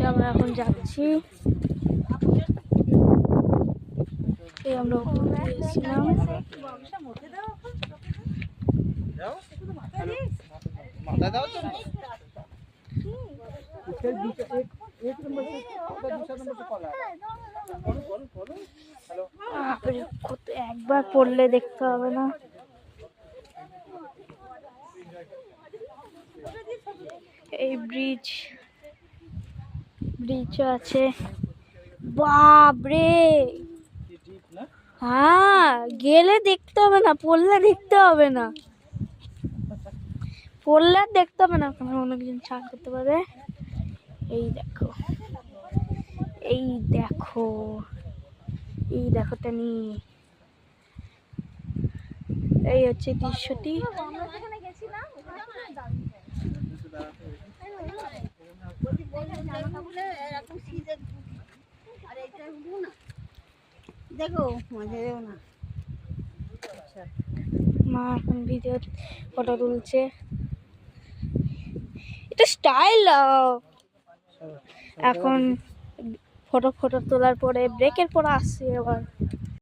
আমরা এখন যাচ্ছি। আমরা গেছিলাম। একবার পড়লে দেখতে হবে না। এই ব্রিজ আছে। বাপরে, হ্যাঁ গেলে দেখতে হবে না, পড়লে দেখতে হবে না, পড়লে দেখতে হবে না। ওখানে অনেকজন চান করতে পারবে। এই দেখো, এই দেখো, এই দেখো টানি, এই হচ্ছে দৃশ্যটি। মা এখন ভিডিও ফটো তুলছে। এটা স্টাইল। এখন ফটো তোলার পরে ব্রেকের পরে আসছে আবার।